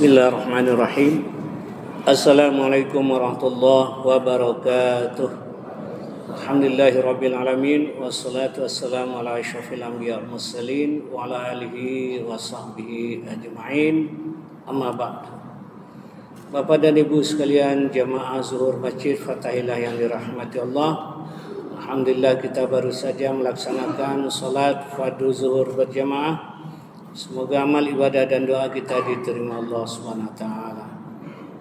Bismillahirrahmanirrahim. Assalamualaikum warahmatullahi wabarakatuh. Alhamdulillahirabbil alamin wassalatu wassalamu ala asyrofil anbiya wal mursalin wa ala alihi wa sahbihi ajma'in. Amma ba'd. Bapak dan Ibu sekalian jamaah zuhur Masjid Fathahillah yang dirahmati Allah. Alhamdulillah kita baru saja melaksanakan salat fardu zuhur berjamaah. Semoga amal ibadah dan doa kita diterima Allah SWT.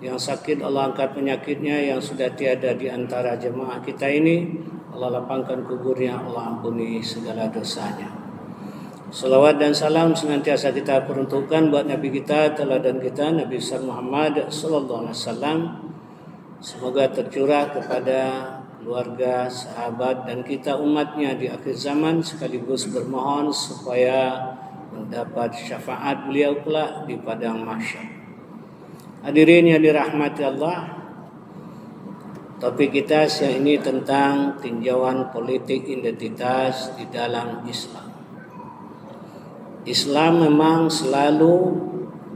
Yang sakit Allah angkat penyakitnya, yang sudah tiada di antara jemaah kita ini Allah lapangkan kuburnya, Allah ampuni segala dosanya. Salawat dan salam senantiasa kita peruntukkan buat Nabi kita, teladan kita, Nabi besar Muhammad sallallahu alaihi wasallam. Semoga tercurah kepada keluarga, sahabat dan kita umatnya di akhir zaman, sekaligus bermohon supaya mendapat syafaat beliau kelak di padang mahsyar. Hadirin yang dirahmati Allah, topik kita siang ini tentang tinjauan politik identitas di dalam Islam. Islam memang selalu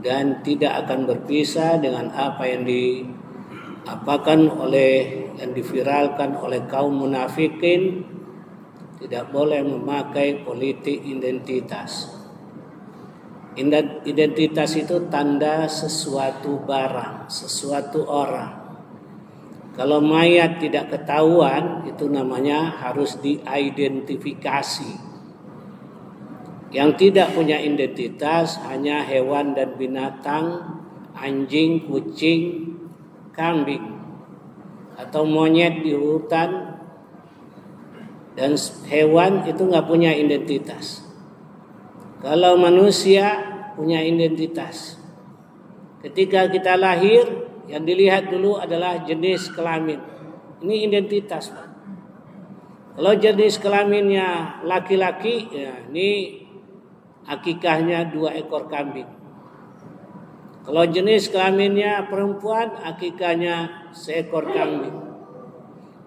dan tidak akan berpisah dengan apa yang diapakan oleh dan diviralkan oleh kaum munafikin. Tidak boleh memakai politik identitas. Identitas itu tanda sesuatu barang, sesuatu orang. Kalau mayat tidak ketahuan, itu namanya harus diidentifikasi. Yang tidak punya identitas hanya hewan dan binatang, anjing, kucing, kambing, atau monyet di hutan. Dan hewan itu nggak punya identitas. Kalau manusia punya identitas. Ketika kita lahir, yang dilihat dulu adalah jenis kelamin. Ini identitas, Pak. Kalau jenis kelaminnya laki-laki, ya ini akikahnya 2 ekor kambing. Kalau jenis kelaminnya perempuan, akikahnya 1 kambing.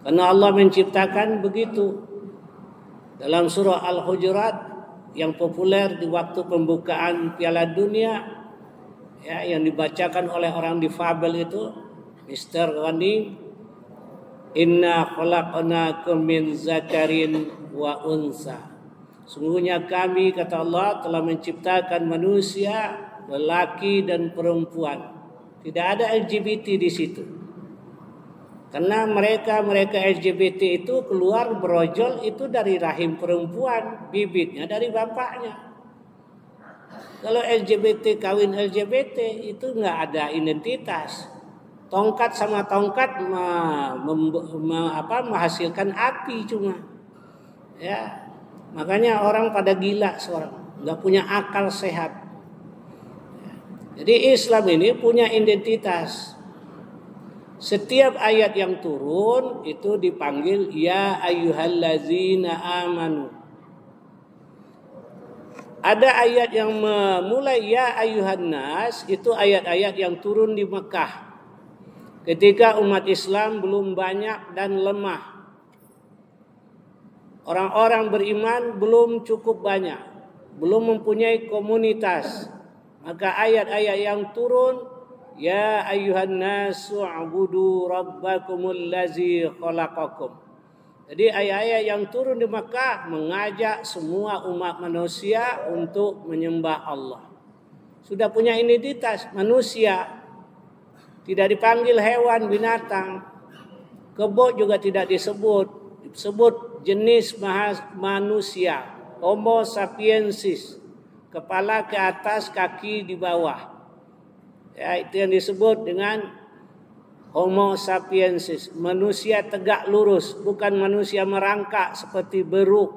Karena Allah menciptakan begitu. Dalam surah Al-Hujurat yang populer di waktu pembukaan Piala Dunia, ya, yang dibacakan oleh orang difabel itu, Mr. Ghani, inna khalaqnakum min zakarin wa unsa. Sungguhnya kami, kata Allah, telah menciptakan manusia lelaki dan perempuan. Tidak ada LGBT di situ. Karena mereka LGBT itu keluar brojol itu dari rahim perempuan, bibitnya dari bapaknya. Kalau LGBT kawin LGBT itu nggak ada identitas. Tongkat sama tongkat menghasilkan api cuma. Ya, makanya orang pada gila seorang, nggak punya akal sehat. Jadi Islam ini punya identitas. Setiap ayat yang turun itu dipanggil ya ayyuhallazina amanu. Ada ayat yang memulai ya ayyuhan nas, itu ayat-ayat yang turun di Mekah. Ketika umat Islam belum banyak dan lemah. Orang-orang beriman belum cukup banyak, belum mempunyai komunitas. Maka ayat-ayat yang turun ya ayyuhan nasu ubudu rabbakumul ladzi khalaqakum. Jadi ayat-ayat yang turun di Makkah mengajak semua umat manusia untuk menyembah Allah. Sudah punya identitas manusia. Tidak dipanggil hewan, binatang. Kebo juga tidak disebut. Disebut jenis manusia, Homo sapiensis. Kepala ke atas, kaki di bawah. Ya, itu yang disebut dengan Homo sapiensis, manusia tegak lurus, bukan manusia merangkak seperti beruk,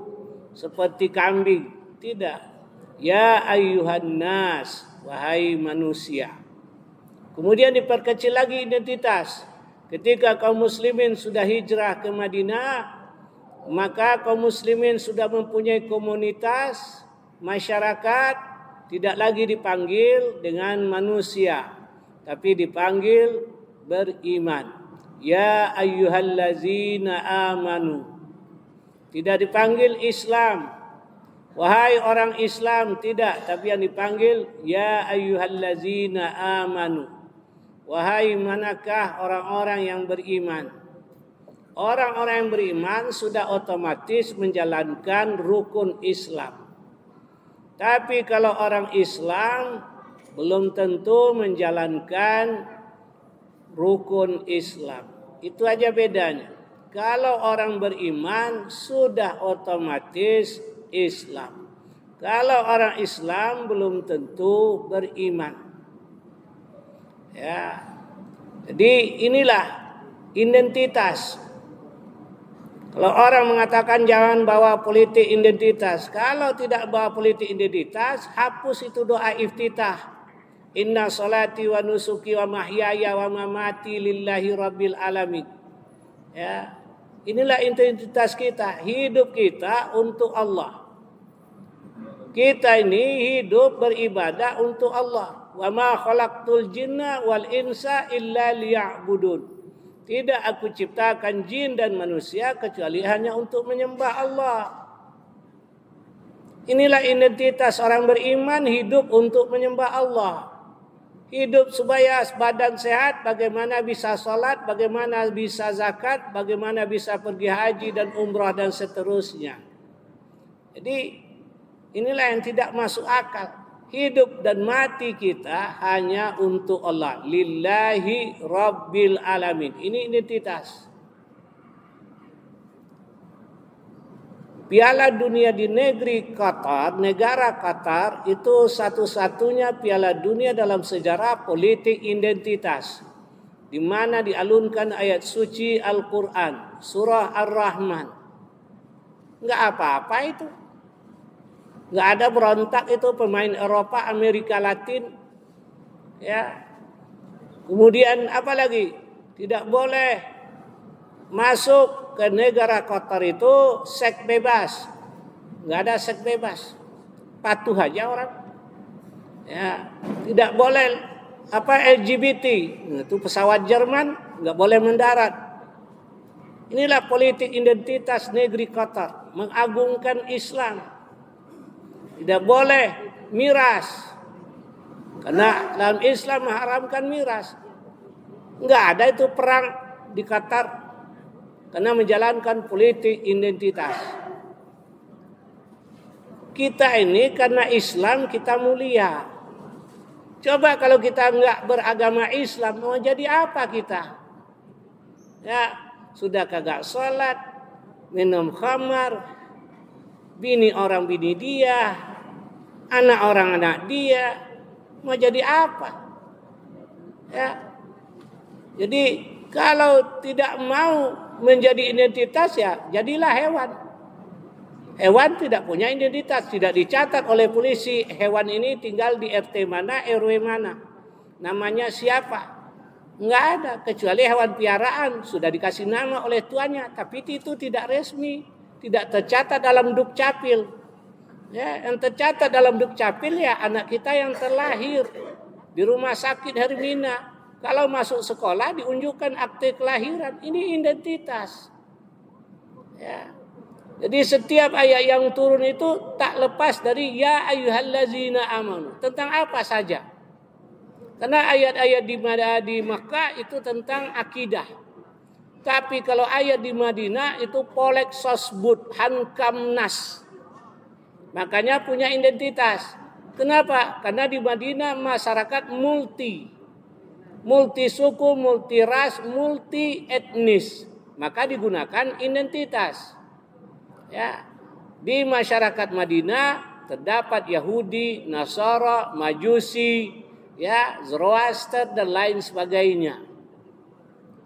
seperti kambing, tidak. Ya ayyuhan nas, wahai manusia. Kemudian diperkecil lagi identitas. Ketika kaum muslimin sudah hijrah ke Madinah, maka kaum muslimin sudah mempunyai komunitas, masyarakat, tidak lagi dipanggil dengan manusia, tapi dipanggil beriman. Ya ayyuhallazina amanu. Tidak dipanggil Islam. Wahai orang Islam, tidak, tapi yang dipanggil ya ayyuhallazina amanu. Wahai manakah orang-orang yang beriman? Orang-orang yang beriman sudah otomatis menjalankan rukun Islam. Tapi kalau orang Islam belum tentu menjalankan rukun Islam. Itu aja bedanya. Kalau orang beriman sudah otomatis Islam. Kalau orang Islam belum tentu beriman. Ya. Jadi inilah identitas. Kalau orang mengatakan jangan bawa politik identitas, kalau tidak bawa politik identitas, hapus itu doa iftitah. Inna salati wa nusuki wa mahyaya wa mamati lillahi rabbil alamin. Ya. Inilah identitas kita, hidup kita untuk Allah. Kita ini hidup beribadah untuk Allah. Wa ma khalaqtul jinna wal insa illa liya'budun. Tidak aku ciptakan jin dan manusia kecuali hanya untuk menyembah Allah. Inilah identitas orang beriman, hidup untuk menyembah Allah. Hidup supaya badan sehat, bagaimana bisa sholat, bagaimana bisa zakat, bagaimana bisa pergi haji dan umrah dan seterusnya. Jadi inilah yang tidak masuk akal. Hidup dan mati kita hanya untuk Allah. Lillahi rabbil alamin. Ini identitas. Piala dunia di negeri Qatar, negara Qatar itu satu-satunya piala dunia dalam sejarah politik identitas. Di mana dialunkan ayat suci Al-Quran, surah Ar-Rahman. Enggak apa-apa itu. Enggak ada berontak itu pemain Eropa, Amerika Latin. Ya. Kemudian apa lagi? Tidak boleh masuk ke negara Qatar itu seks bebas. Enggak ada seks bebas. Patuh aja orang. Ya, tidak boleh LGBT. Itu pesawat Jerman enggak boleh mendarat. Inilah politik identitas negeri Qatar, mengagungkan Islam. Tidak boleh miras. Karena dalam Islam mengharamkan miras. Enggak ada itu perang di Qatar. Karena menjalankan politik identitas. Kita ini karena Islam kita mulia. Coba kalau kita enggak beragama Islam, mau jadi apa kita? Ya, sudah kagak sholat, minum khamar, bini orang bini dia, anak orang anak dia, mau jadi apa? Ya. Jadi kalau tidak mau menjadi identitas ya jadilah hewan. Hewan tidak punya identitas, tidak dicatat oleh polisi hewan ini tinggal di RT mana, RW mana. Namanya siapa? Enggak ada, kecuali hewan piaraan sudah dikasih nama oleh tuannya, tapi itu tidak resmi, tidak tercatat dalam Dukcapil. Ya, yang tercatat dalam Dukcapil ya anak kita yang terlahir di rumah sakit Hermina. Kalau masuk sekolah diunjukkan akte kelahiran. Ini identitas. Ya. Jadi setiap ayat yang turun itu tak lepas dari ya ayyuhallazina amanu. Tentang apa saja. Karena ayat-ayat di Makkah itu tentang akidah. Tapi kalau ayat di Madinah itu polek sosbud hankamnas. Makanya punya identitas. Kenapa? Karena di Madinah masyarakat multi suku, multi ras, multi etnis. Maka digunakan identitas. Ya. Di masyarakat Madinah terdapat Yahudi, Nasara, Majusi, ya, Zoroaster dan lain sebagainya.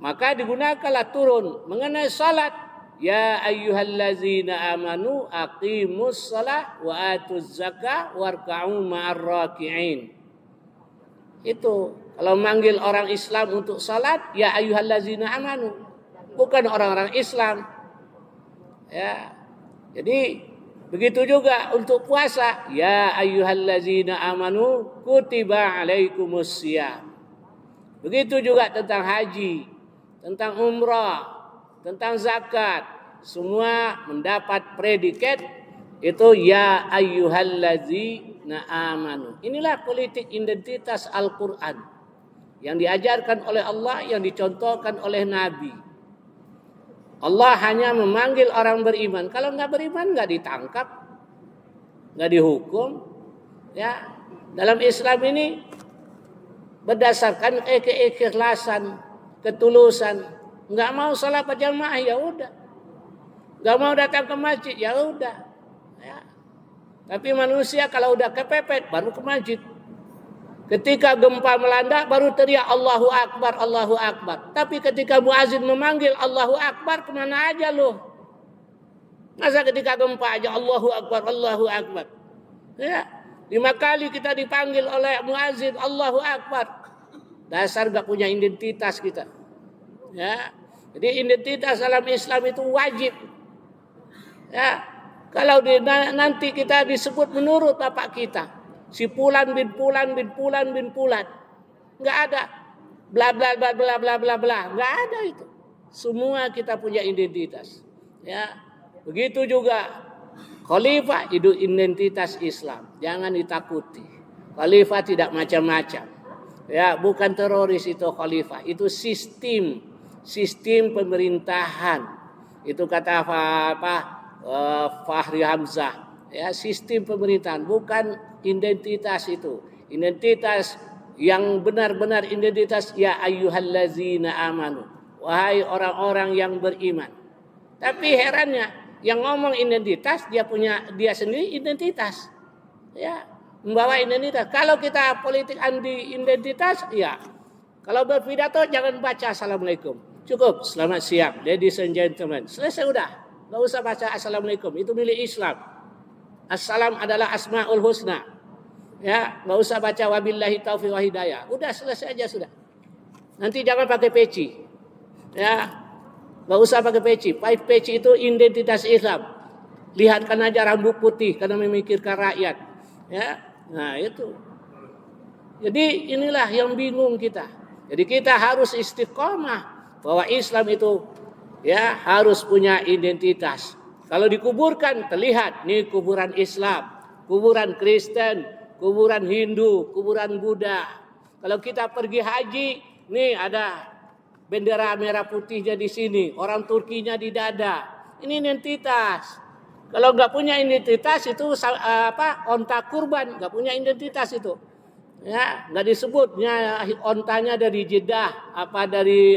Maka digunakanlah turun mengenai salat. Ya ayyuhallazina amanu aqimus shalah wa atuz zakah warka'u ma'ar raki'in. Itu kalau manggil orang Islam untuk salat, ya ayyuhallazina amanu, bukan orang-orang Islam. Ya. Jadi begitu juga untuk puasa, ya ayyuhallazina amanu kutiba alaikumusiyam. Begitu juga tentang haji, tentang umrah, tentang zakat, semua mendapat predikat Itu ya ayyuhallazina amanu. Inilah politik identitas Al-Quran yang diajarkan oleh Allah, yang dicontohkan oleh Nabi. Allah hanya memanggil orang beriman. Kalau nggak beriman nggak ditangkap, nggak dihukum. Ya, dalam Islam ini berdasarkan keikhlasan, ketulusan. Nggak mau salat berjamaah ya udah, nggak mau datang ke masjid ya udah. Ya. Tapi manusia kalau udah kepepet baru ke masjid. Ketika gempa melanda baru teriak Allahu Akbar, Allahu Akbar. Tapi ketika muazin memanggil Allahu Akbar, kemana aja loh? Masa ketika gempa aja Allahu Akbar, Allahu Akbar. Ya, 5 kali kita dipanggil oleh muazin Allahu Akbar. Dasar gak punya identitas kita. Ya, jadi identitas dalam Islam itu wajib. Ya, kalau nanti kita disebut menurut bapak kita, si Fulan bin Fulan bin Fulan bin Fulan, nggak ada bla bla bla bla bla bla bla, nggak ada itu. Semua kita punya identitas. Ya, begitu juga khalifah itu identitas Islam. Jangan ditakuti. Khalifah tidak macam-macam. Ya, bukan teroris itu khalifah. Itu sistem pemerintahan. Itu kata Fahri Hamzah. Ya, sistem pemerintahan, bukan identitas itu. Identitas yang benar-benar identitas ya ayyuhallazina amanu. Wahai orang-orang yang beriman. Tapi herannya yang ngomong identitas dia sendiri identitas. Ya, membawa identitas. Kalau kita politik anti identitas, ya. Kalau berpidato jangan baca assalamualaikum. Cukup selamat siang ladies and gentlemen. Selesai udah. Enggak usah baca assalamualaikum. Itu milik Islam. Assalam adalah asmaul husna. Ya, enggak usah baca wabillahi taufiq wa hidayah. Udah selesai aja sudah. Nanti jangan pakai peci. Ya. Enggak usah pakai peci. Peci itu identitas Islam. Lihatkan aja rambut putih karena memikirkan rakyat. Ya. Nah, itu. Jadi inilah yang bingung kita. Jadi kita harus istiqomah bahwa Islam itu ya harus punya identitas. Kalau dikuburkan terlihat nih kuburan Islam, kuburan Kristen, kuburan Hindu, kuburan Buddha. Kalau kita pergi haji, nih ada bendera merah putihnya di sini, orang Turkinya di dada. Ini identitas. Kalau nggak punya identitas itu onta kurban, nggak punya identitas itu. Ya, nggak disebutnya ontanya dari Jeddah, dari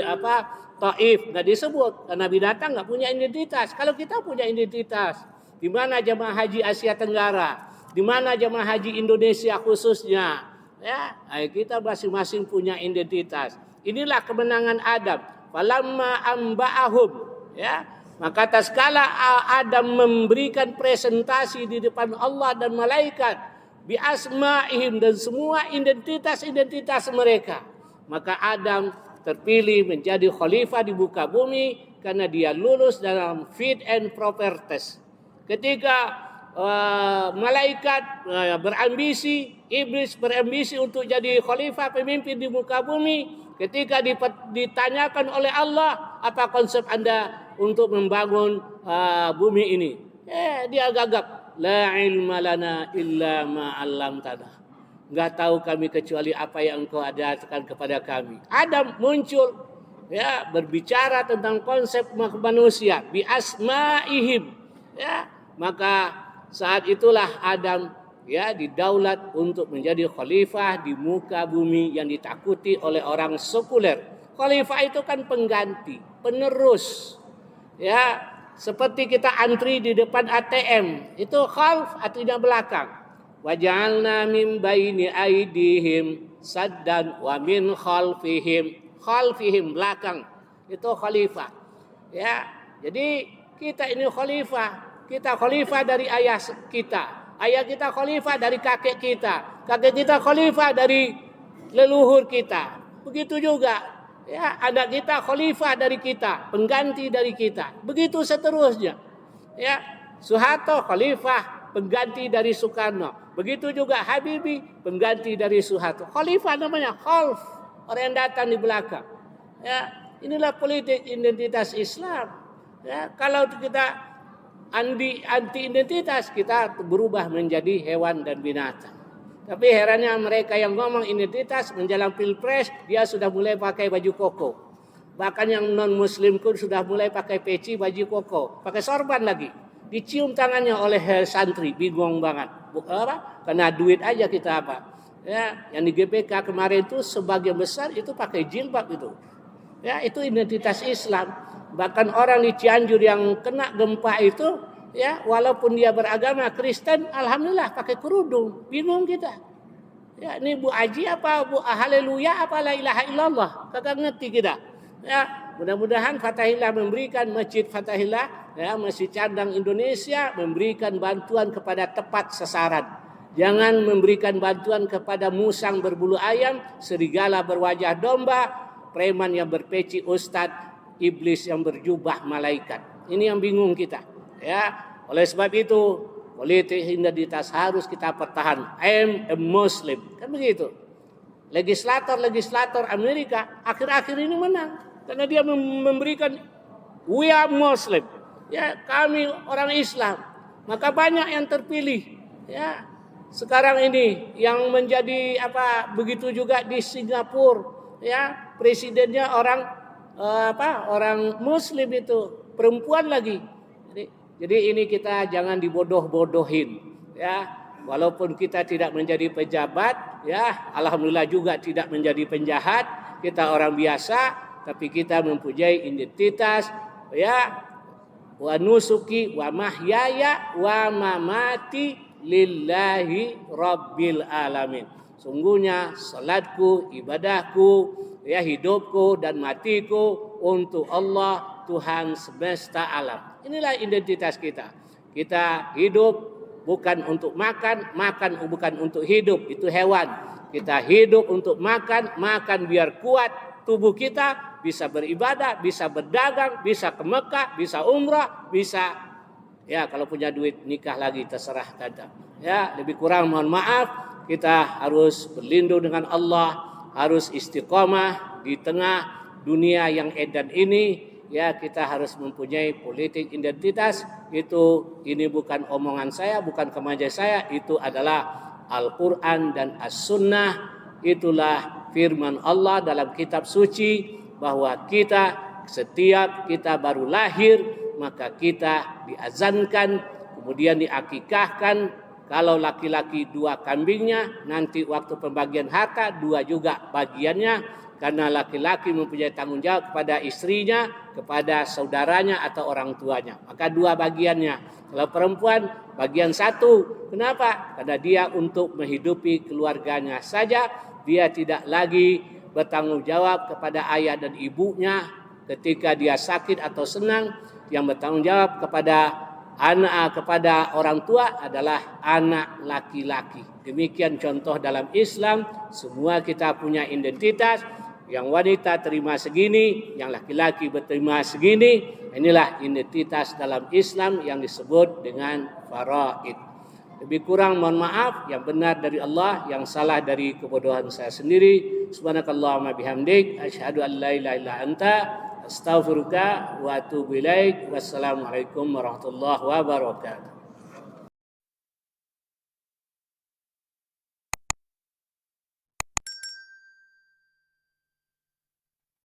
Taif, nggak disebut karena binatang nggak punya identitas. Kalau kita punya identitas, di mana jemaah haji Asia Tenggara, di mana jemaah haji Indonesia khususnya, ya, kita masing-masing punya identitas. Inilah kemenangan Adam. Falamma amba'ahum, ya, maka tatkala Adam memberikan presentasi di depan Allah dan malaikat bi asma'ihim dan semua identitas mereka, maka Adam terpilih menjadi khalifah di muka bumi karena dia lulus dalam fit and proper test. Ketika malaikat berambisi, iblis berambisi untuk jadi khalifah pemimpin di muka bumi, ketika ditanyakan oleh Allah, apa konsep Anda untuk membangun bumi ini? Dia gagap. La ilma lana illa ma 'allamtana. Enggak tahu kami kecuali apa yang Engkau ajarkan kepada kami. Adam muncul ya berbicara tentang konsep manusia bi asma'ihim. Ya, maka saat itulah Adam ya didaulat untuk menjadi khalifah di muka bumi yang ditakuti oleh orang sekuler. Khalifah itu kan pengganti, penerus. Ya, seperti kita antri di depan ATM, itu khalf artinya belakang. Waja'alna min baini aidihim saddan wa min khalfihim belakang. Itu khalifah. Ya, jadi kita ini khalifah. Kita khalifah dari ayah kita. Ayah kita khalifah dari kakek kita. Kakek kita khalifah dari leluhur kita. Begitu juga ya, anak kita khalifah dari kita, pengganti dari kita. Begitu seterusnya. Ya, Soeharto khalifah, pengganti dari Soekarno. Begitu juga Habibie, pengganti dari Soeharto. Khalifah namanya, khalf, orang yang datang di belakang. Ya, inilah politik identitas Islam. Ya, kalau kita anti identitas, kita berubah menjadi hewan dan binatang. Tapi herannya mereka yang ngomong identitas menjelang pilpres dia sudah mulai pakai baju koko. Bahkan yang non muslim pun sudah mulai pakai peci, baju koko, pakai sorban lagi. Dicium tangannya oleh santri, bingung banget. Apa? Kena duit aja kita apa? Ya, yang di GBK kemarin itu sebagian besar itu pakai jilbab itu. Ya, itu identitas Islam. Bahkan orang di Cianjur yang kena gempa itu, ya, walaupun dia beragama Kristen, alhamdulillah pakai kerudung. Bingung kita. Ya, ini Bu Aji apa Bu Haleluya apa la ilaha illallah? Kagak ngerti kita. Ya, mudah-mudahan Fathahillah memberikan Masjid Fathahillah, ya, Masjid Cadang Indonesia memberikan bantuan kepada tepat sasaran. Jangan memberikan bantuan kepada musang berbulu ayam, serigala berwajah domba, preman yang berpeci ustadz, iblis yang berjubah malaikat. Ini yang bingung kita. Ya, oleh sebab itu politik identitas harus kita pertahankan. I am a Muslim, kan begitu. Legislator Amerika akhir-akhir ini menang karena dia memberikan we are Muslim. Ya, kami orang Islam. Maka banyak yang terpilih. Ya. Sekarang ini yang menjadi apa begitu juga di Singapura, ya, presidennya orang Muslim itu, perempuan lagi. Jadi ini kita jangan dibodoh-bodohin, ya. Walaupun kita tidak menjadi pejabat, ya, alhamdulillah juga tidak menjadi penjahat, kita orang biasa, tapi kita mempunyai identitas, ya. Wa nusuki wa mahyaya wa mamati lillahi rabbil alamin. Sungguhnya salatku, ibadahku, ya, hidupku dan matiku untuk Allah Tuhan semesta alam. Inilah identitas kita. Kita hidup bukan untuk makan, makan bukan untuk hidup, itu hewan. Kita hidup untuk makan, makan biar kuat tubuh kita, bisa beribadah, bisa berdagang, bisa ke Mekah, bisa umrah, bisa, ya, kalau punya duit nikah lagi terserah kata. Ya, lebih kurang mohon maaf, kita harus berlindung dengan Allah, harus istiqomah di tengah dunia yang edan ini. Ya, kita harus mempunyai politik identitas. Ini bukan omongan saya, bukan kemanja saya, itu adalah Al-Quran dan As-Sunnah. Itulah firman Allah dalam kitab suci bahwa setiap kita baru lahir, maka kita diazankan, kemudian diakikahkan. Kalau laki-laki 2 kambingnya, nanti waktu pembagian harta 2 juga bagiannya, karena laki-laki mempunyai tanggung jawab kepada istrinya, kepada saudaranya atau orang tuanya. Maka 2 bagiannya. Kalau perempuan bagian 1. Kenapa? Karena dia untuk menghidupi keluarganya saja, dia tidak lagi bertanggung jawab kepada ayah dan ibunya ketika dia sakit atau senang. Yang bertanggung jawab kepada kepada orang tua adalah anak laki-laki. Demikian contoh dalam Islam. Semua kita punya identitas. Yang wanita terima segini, yang laki-laki berterima segini. Inilah identitas dalam Islam yang disebut dengan faraid. Lebih kurang mohon maaf, yang benar dari Allah, yang salah dari kebodohan saya sendiri. Subhanakallahumma bihamdik, asyhadu an la ilaha illa anta, astaghfiruka wa atubu ilaik. Wassalamualaikum warahmatullahi wabarakatuh.